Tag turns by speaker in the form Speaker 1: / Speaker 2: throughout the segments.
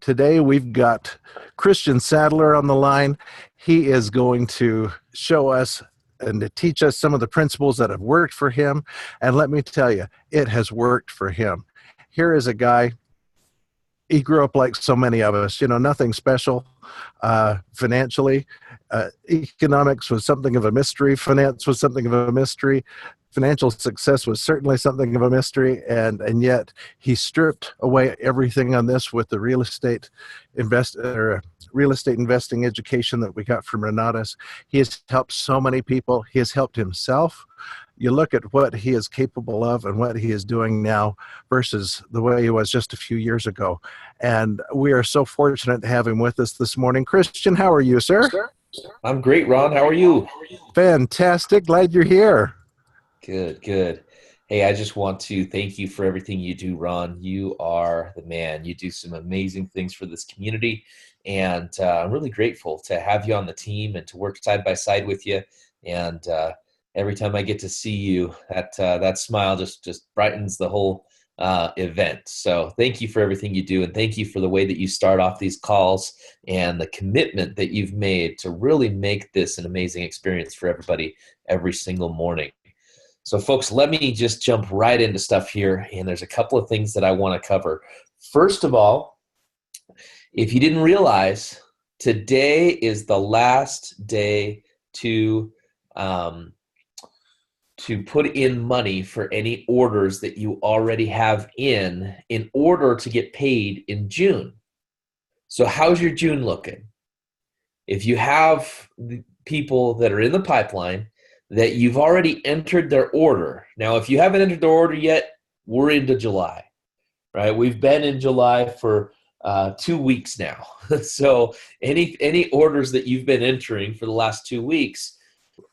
Speaker 1: Today we've got Christian Sadler on the line. He is going to show us and to teach us some of the principles that have worked for him. And let me tell you, it has worked for him. Here is a guy, he grew up like so many of us, nothing special financially. Economics was something of a mystery. Finance was something of a mystery. Financial success was certainly something of a mystery, and yet he stripped away everything on this with the real estate investing education that we got from Renatus. He has helped so many people. He has helped himself. You look at what he is capable of and what he is doing now versus the way he was just a few years ago. And we are so fortunate to have him with us this morning. Christian, how are you, sir?
Speaker 2: I'm great, Ron. How are you?
Speaker 1: Fantastic. Glad you're here.
Speaker 2: Good, good. Hey, I just want to thank you for everything you do, Ron. You are the man. You do some amazing things for this community, and I'm really grateful to have you on the team and to work side by side with you. And every time I get to see you, that smile just brightens the whole event. So thank you for everything you do, and thank you for the way that you start off these calls and the commitment that you've made to really make this an amazing experience for everybody every single morning. So folks, let me just jump right into stuff here, and there's a couple of things that I want to cover. First of all, if you didn't realize, today is the last day to put in money for any orders that you already have in order to get paid in June. So how's your June looking? If you have people that are in the pipeline that you've already entered their order. Now, if you haven't entered their order yet, we're into July, right? We've been in July for 2 weeks now. So any orders that you've been entering for the last 2 weeks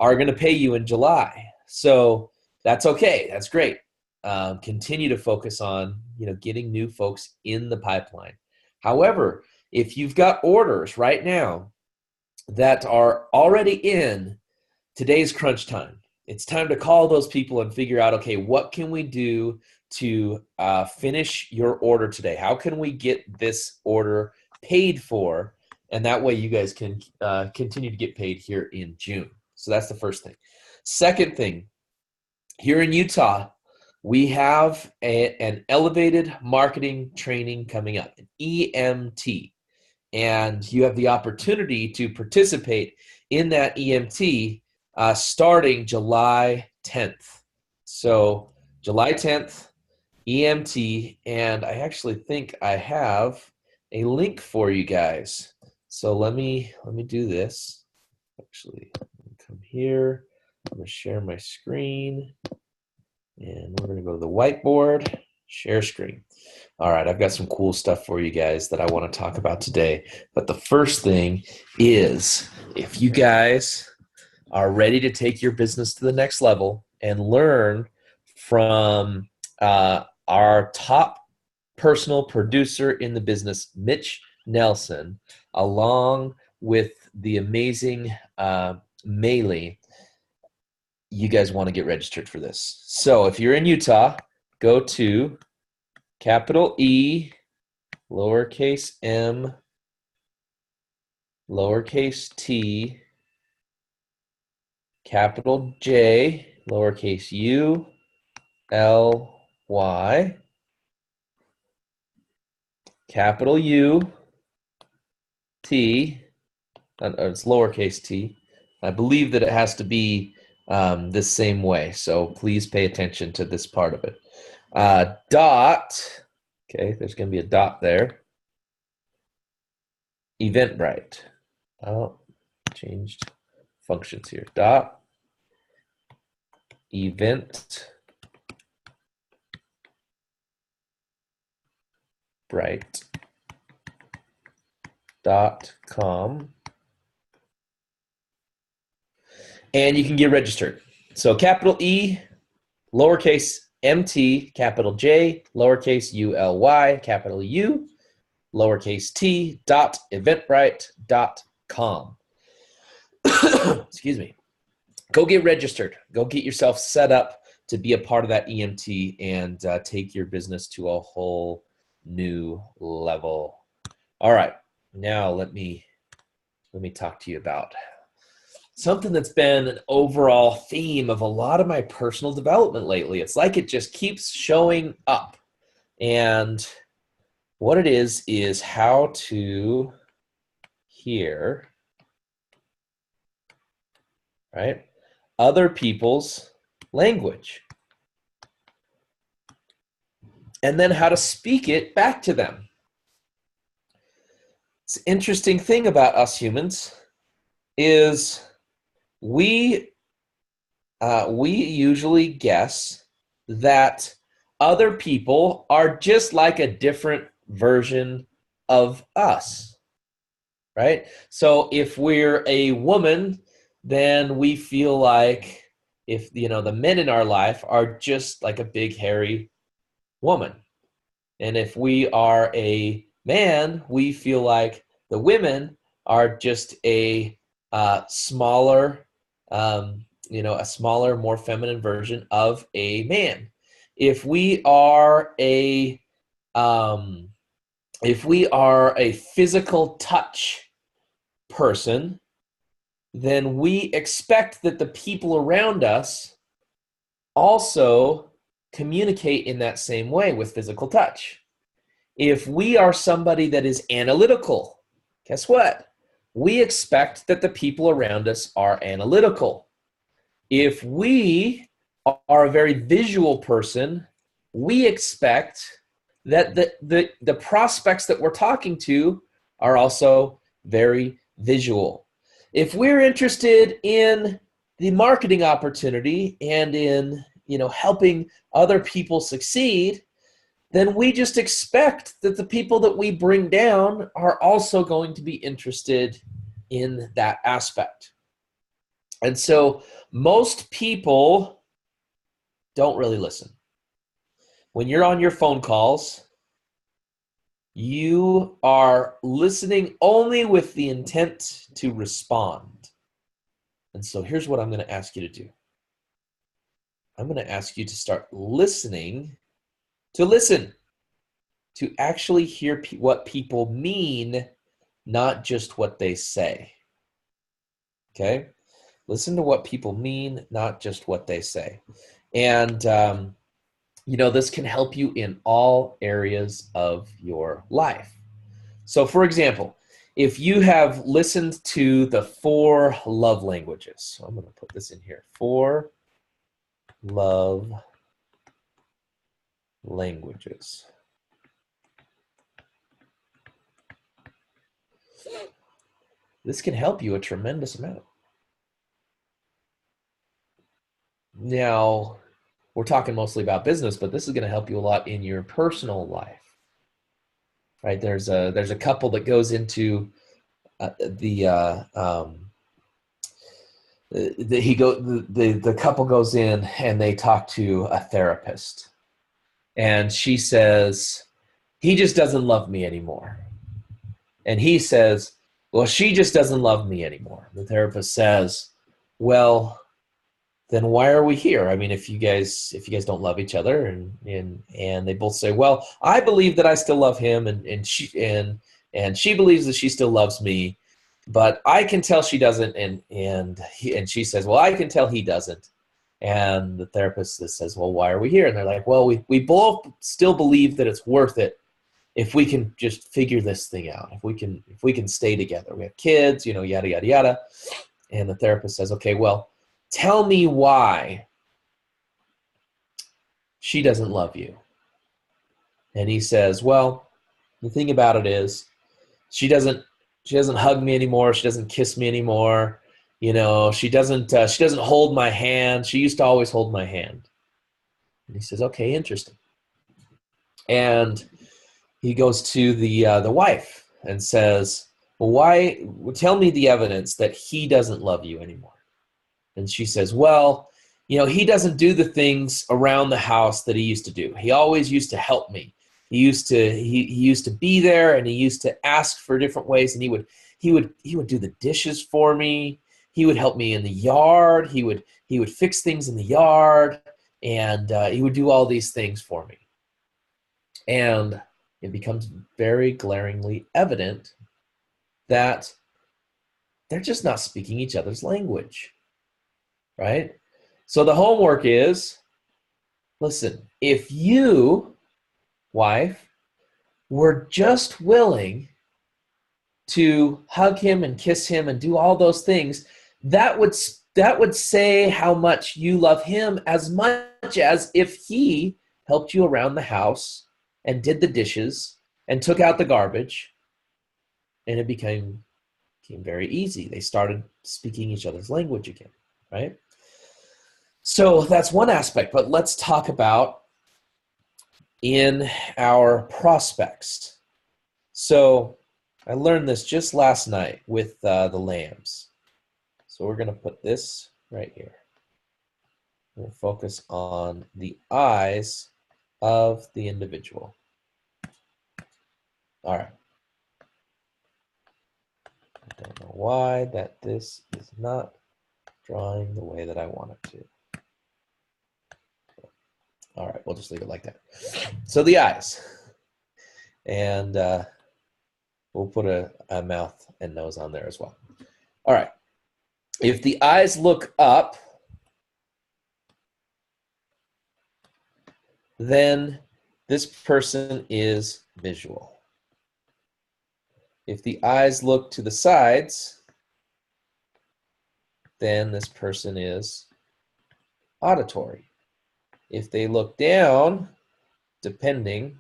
Speaker 2: are going to pay you in July. So that's okay. That's great. Continue to focus on, getting new folks in the pipeline. However, if you've got orders right now that are already in, today's crunch time. It's time to call those people and figure out, okay, what can we do to finish your order today? How can we get this order paid for? And that way you guys can continue to get paid here in June. So that's the first thing. Second thing, here in Utah, we have an elevated marketing training coming up, an EMT. And you have the opportunity to participate in that EMT starting July 10th. So July 10th, EMT, and I actually think I have a link for you guys. So let me do this. Actually, come here. I'm going to share my screen, and we're going to go to the whiteboard, share screen. All right, I've got some cool stuff for you guys that I want to talk about today. But the first thing is, if you guys are ready to take your business to the next level and learn from our top personal producer in the business, Mitch Nelson, along with the amazing Maylee, you guys want to get registered for this. So if you're in Utah, go to capital E, lowercase m, lowercase t, capital J, lowercase u, L, Y, capital U, T, it's lowercase t. I believe that it has to be this same way, so please pay attention to this part of it. Dot, okay, there's going to be a dot there. Eventbrite. Oh, changed functions here. Dot eventbrite.com, and you can get registered. So capital E, lowercase mt, capital J, lowercase uly, capital U, lowercase t, eventbrite.com. Excuse me. Go get registered. Go get yourself set up to be a part of that EMT and take your business to a whole new level. All right. Now let me talk to you about something that's been an overall theme of a lot of my personal development lately. It's like it just keeps showing up. And what it is how to hear, right, other people's language. And then how to speak it back to them. It's an interesting thing about us humans is we usually guess that other people are just like a different version of us, right? So if we're a woman, then we feel like if, the men in our life are just like a big, hairy woman. And if we are a man, we feel like the women are just a smaller, a smaller, more feminine version of a man. If we are a physical touch person, then we expect that the people around us also communicate in that same way with physical touch. If we are somebody that is analytical, guess what? We expect that the people around us are analytical. If we are a very visual person, we expect that the prospects that we're talking to are also very visual. If we're interested in the marketing opportunity and in helping other people succeed, then we just expect that the people that we bring down are also going to be interested in that aspect. And so most people don't really listen. When you're on your phone calls, you are listening only with the intent to respond. And so here's what I'm going to ask you to do. I'm going to ask you to start listening to listen, to actually hear what people mean, not just what they say. Okay? Listen to what people mean, not just what they say. And, this can help you in all areas of your life. So, for example, if you have listened to the 4 love languages, so I'm going to put this in here, 4 love languages. This can help you a tremendous amount. Now, we're talking mostly about business, but this is going to help you a lot in your personal life. Right? There's a couple that goes into the couple goes in and they talk to a therapist, and she says, he just doesn't love me anymore. And he says, well, she just doesn't love me anymore. The therapist says, well, then why are we here? I mean, if you guys don't love each other, and they both say, well, I believe that I still love him, and she believes that she still loves me, but I can tell she doesn't, and she says, well, I can tell he doesn't. And the therapist says, well, why are we here? And they're like, well, we both still believe that it's worth it if we can just figure this thing out. If we can stay together. We have kids, yada, yada, yada. And the therapist says, okay, well, tell me why she doesn't love you. And he says, well, the thing about it is she doesn't hug me anymore. She doesn't kiss me anymore. She doesn't hold my hand. She used to always hold my hand. And he says, okay, interesting. And he goes to the wife and says, well, tell me the evidence that he doesn't love you anymore. And she says, well, he doesn't do the things around the house that he used to do. He always used to help me. He used to be there, and he used to ask for different ways, and he would do the dishes for me. He would help me in the yard. He would fix things in the yard, and he would do all these things for me. And it becomes very glaringly evident that they're just not speaking each other's language, right? So the homework is, listen, if you, wife, were just willing to hug him and kiss him and do all those things, that would say how much you love him, as much as if he helped you around the house and did the dishes and took out the garbage, and it became very easy. They started speaking each other's language again, right? So that's one aspect, but let's talk about in our prospects. So I learned this just last night with the lambs. So we're going to put this right here. We'll focus on the eyes of the individual. All right. I don't know why that this is not drawing the way that I want it to. All right, we'll just leave it like that. So the eyes. And we'll put a mouth and nose on there as well. All right. If the eyes look up, then this person is visual. If the eyes look to the sides, then this person is auditory. If they look down, depending,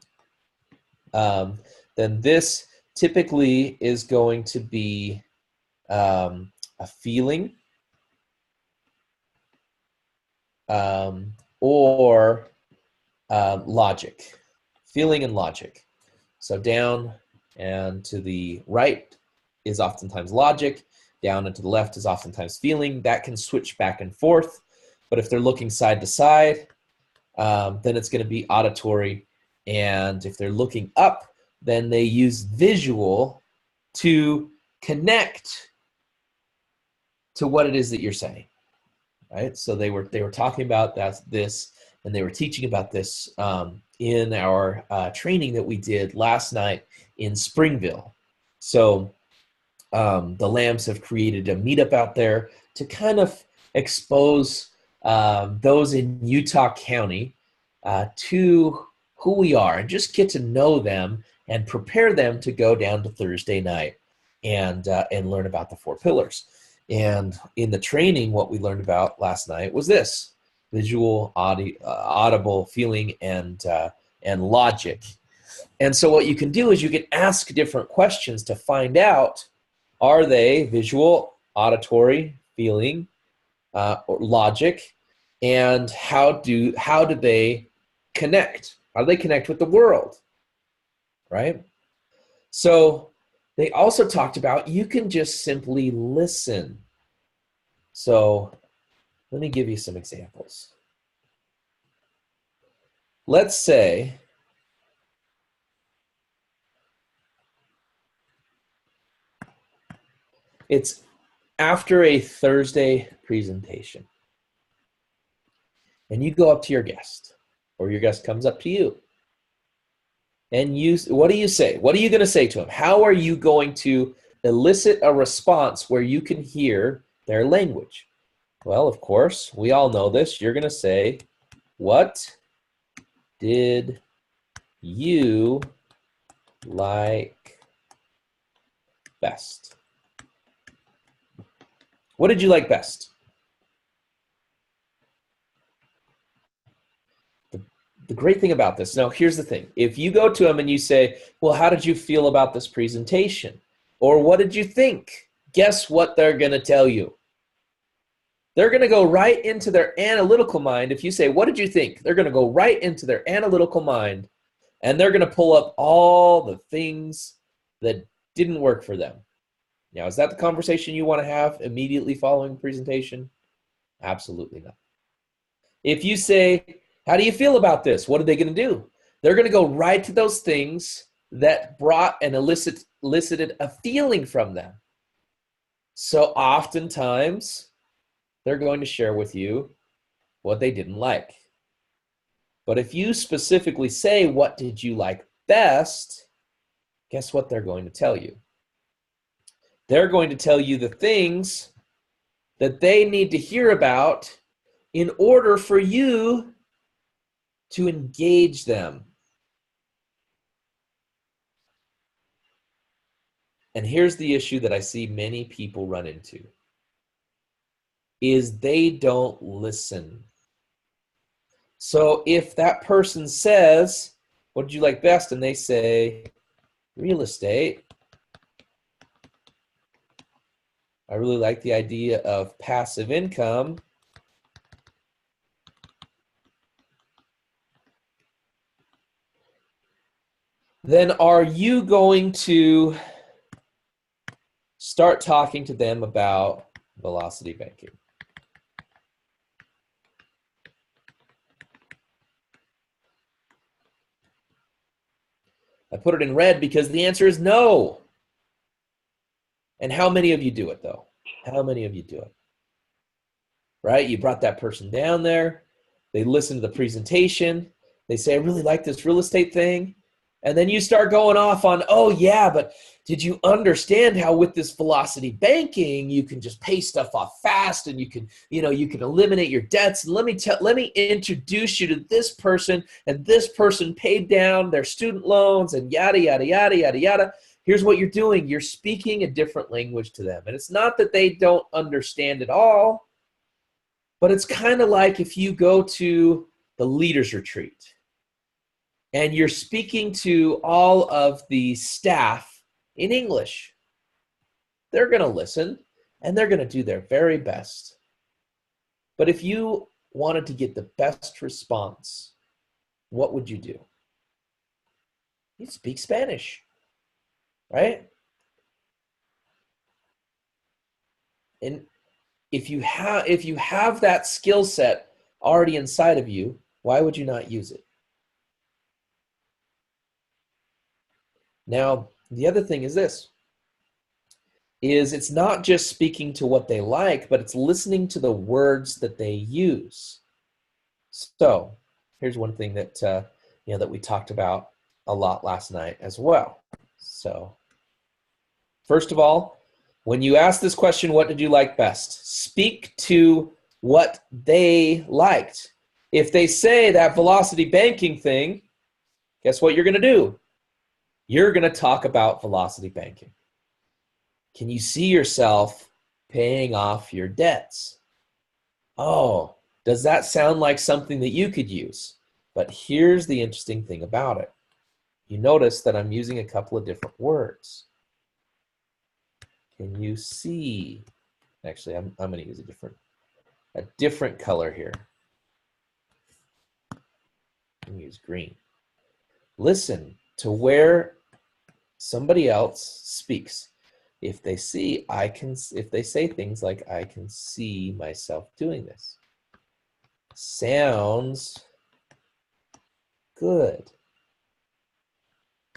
Speaker 2: then this typically is going to be a feeling or logic. Feeling and logic. So down and to the right is oftentimes logic. Down and to the left is oftentimes feeling. That can switch back and forth. But if they're looking side to side, then it's going to be auditory. And if they're looking up, then they use visual to connect to what it is that you're saying, right? So they were talking about this, and they were teaching about this in our training that we did last night in Springville. So the Lambs have created a meetup out there to kind of expose those in Utah County to who we are and just get to know them and prepare them to go down to Thursday night and learn about the 4 pillars. And in the training, what we learned about last night was this: visual, audible, feeling, and logic. And so what you can do is you can ask different questions to find out, are they visual, auditory, feeling, or logic, and how do they connect? How do they connect with the world, right? So they also talked about you can just simply listen. So let me give you some examples. Let's say it's after a Thursday presentation, and you go up to your guest, or your guest comes up to you, and what do you say? What are you going to say to him? How are you going to elicit a response where you can hear their language? Well, of course, we all know this. You're going to say, what did you like best? What did you like best? The great thing about this, now here's the thing. If you go to them and you say, well, how did you feel about this presentation? Or what did you think? Guess what they're going to tell you? They're going to go right into their analytical mind. If you say, what did you think? They're going to go right into their analytical mind, and they're going to pull up all the things that didn't work for them. Now, is that the conversation you want to have immediately following the presentation? Absolutely not. If you say, how do you feel about this? What are they going to do? They're going to go right to those things that brought and elicited a feeling from them. So oftentimes, they're going to share with you what they didn't like. But if you specifically say, what did you like best, guess what they're going to tell you? They're going to tell you the things that they need to hear about in order for you to engage them. And here's the issue that I see many people run into, is they don't listen. So if that person says, what did you like best? And they say, real estate. I really like the idea of passive income. Then are you going to start talking to them about velocity banking? I put it in red because the answer is no. And how many of you do it, though? How many of you do it? Right? You brought that person down there. They listen to the presentation. They say, I really like this real estate thing. And then you start going off on, oh, yeah, but did you understand how with this velocity banking, you can just pay stuff off fast and you can eliminate your debts. And let me introduce you to this person, and this person paid down their student loans and yada, yada, yada, yada, yada. Here's what you're doing. You're speaking a different language to them. And it's not that they don't understand it all, but it's kind of like if you go to the leaders retreat and you're speaking to all of the staff in English. They're going to listen and they're going to do their very best. But if you wanted to get the best response, what would you do? You'd speak Spanish, right? And if you have that skill set already inside of you, why would you not use it? Now, the other thing is this, is it's not just speaking to what they like, but it's listening to the words that they use. So here's one thing that, that we talked about a lot last night as well. So first of all, when you ask this question, what did you like best? Speak to what they liked. If they say that velocity banking thing, guess what you're going to do? You're going to talk about velocity banking. Can you see yourself paying off your debts? Oh, does that sound like something that you could use? But here's the interesting thing about it. You notice that I'm using a couple of different words. Can you see? Actually, I'm going to use a different color here. I'm going to use green. Listen to where somebody else speaks. If they say things like, I can see myself doing this. Sounds good.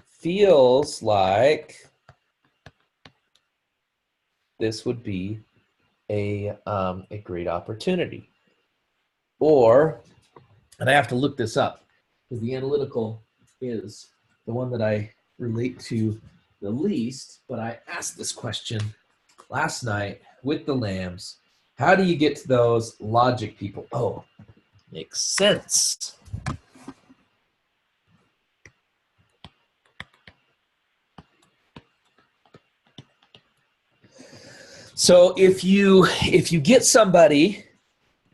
Speaker 2: Feels like this would be a great opportunity. Or, and I have to look this up because the analytical is the one that I relate to the least, but I asked this question last night with the lambs. How do you get to those logic people? Oh, makes sense. So if you get somebody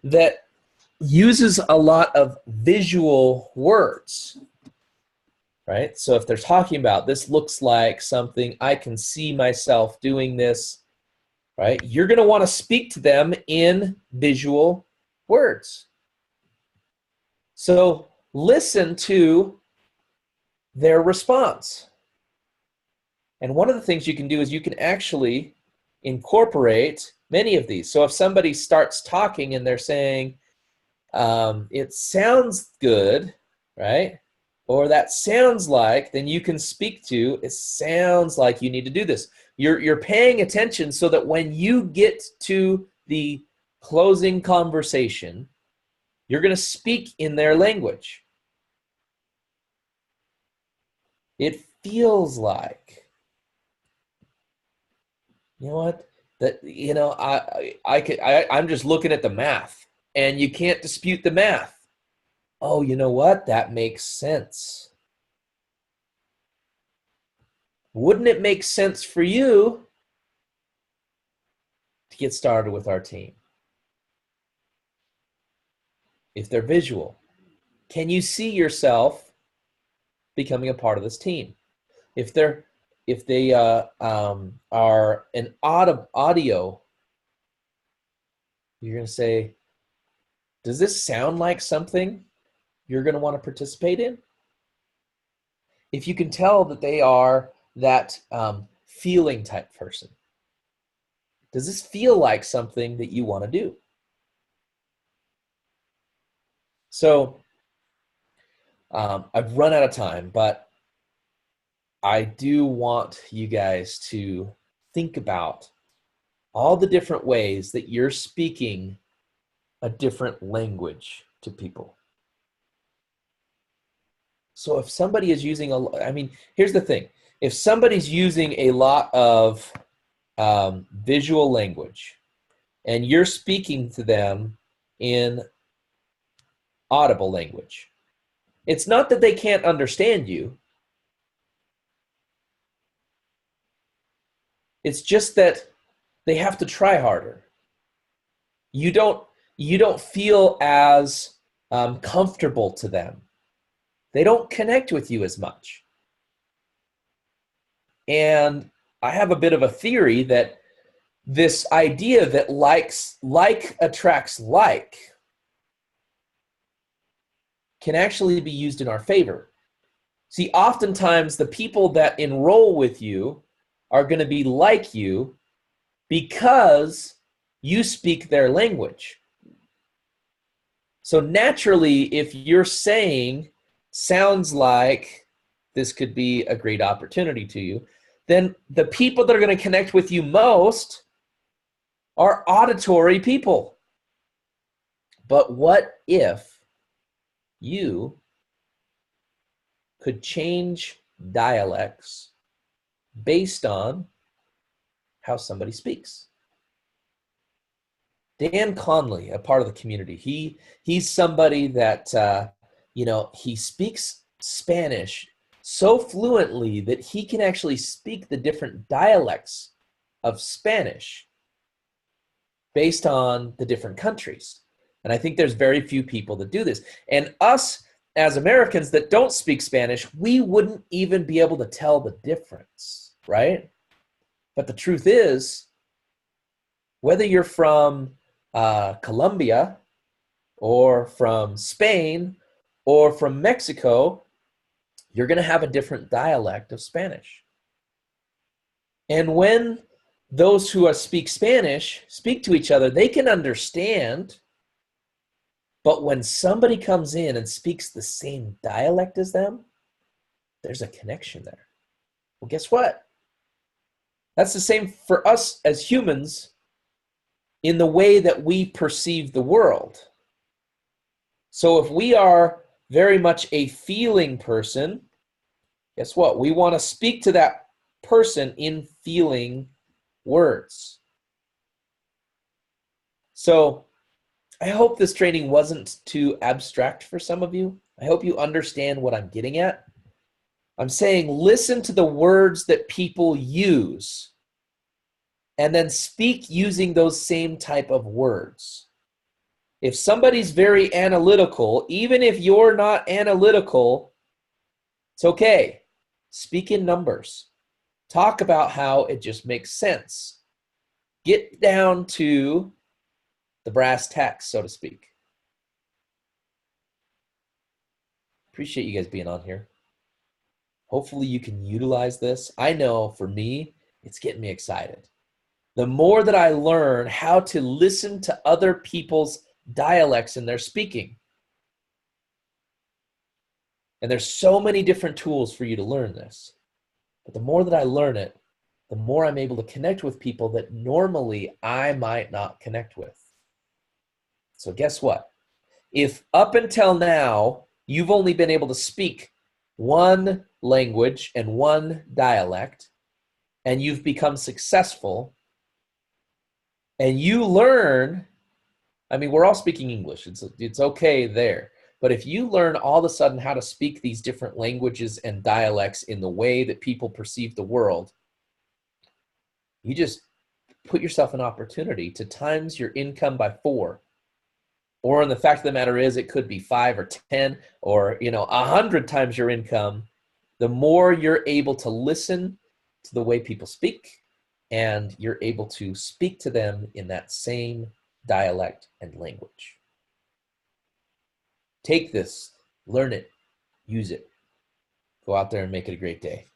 Speaker 2: that uses a lot of visual words, right? So if they're talking about this looks like something, I can see myself doing this, right? You're going to want to speak to them in visual words. So listen to their response. And one of the things you can do is you can actually incorporate many of these. So if somebody starts talking and they're saying, it sounds good, right? Or that sounds like, then you can speak to, it sounds like you need to do this. You're paying attention so that when you get to the closing conversation, you're going to speak in their language. It feels like, you know what? That, I'm just looking at the math, and you can't dispute the math. Oh, you know what? That makes sense. Wouldn't it make sense for you to get started with our team? If they're visual, can you see yourself becoming a part of this team? If they are an audio, you're going to say, does this sound like something you're going to want to participate in? If you can tell that they are that feeling type person, does this feel like something that you want to do? So I've run out of time, but I do want you guys to think about all the different ways that you're speaking a different language to people. So if somebody is using here's the thing. If somebody's using a lot of visual language and you're speaking to them in audible language, it's not that they can't understand you. It's just that they have to try harder. You don't feel as comfortable to them. They don't connect with you as much. And I have a bit of a theory that this idea that like attracts like can actually be used in our favor. See, oftentimes the people that enroll with you are going to be like you because you speak their language. So naturally, if you're saying, sounds like this could be a great opportunity to you, then the people that are going to connect with you most are auditory people. But what if you could change dialects based on how somebody speaks? Dan Conley, a part of the community, he's somebody that he speaks Spanish so fluently that he can actually speak the different dialects of Spanish based on the different countries. And I think there's very few people that do this. And us as Americans that don't speak Spanish, we wouldn't even be able to tell the difference, right? But the truth is, whether you're from Colombia or from Spain or from Mexico, you're going to have a different dialect of Spanish. And when those who speak Spanish speak to each other, they can understand. But when somebody comes in and speaks the same dialect as them, there's a connection there. Well, guess what? That's the same for us as humans in the way that we perceive the world. So if we are very much a feeling person, guess what? We want to speak to that person in feeling words. So I hope this training wasn't too abstract for some of you. I hope you understand what I'm getting at. I'm saying listen to the words that people use and then speak using those same type of words. If somebody's very analytical, even if you're not analytical, it's okay. Speak in numbers. Talk about how it just makes sense. Get down to the brass tacks, so to speak. Appreciate you guys being on here. Hopefully you can utilize this. I know for me, it's getting me excited. The more that I learn how to listen to other people's dialects in their speaking, and there's so many different tools for you to learn this, but the more that I learn it, the more I'm able to connect with people that normally I might not connect with. So guess what? If up until now, you've only been able to speak one language and one dialect, and you've become successful, and you learn, I mean, we're all speaking English. It's okay there. But if you learn all of a sudden how to speak these different languages and dialects in the way that people perceive the world, you just put yourself an opportunity to times your income by 4. Or, and the fact of the matter is, it could be 5 or 10 or 100 times your income. The more you're able to listen to the way people speak, and you're able to speak to them in that same dialect and language. Take this, learn it, use it. Go out there and make it a great day.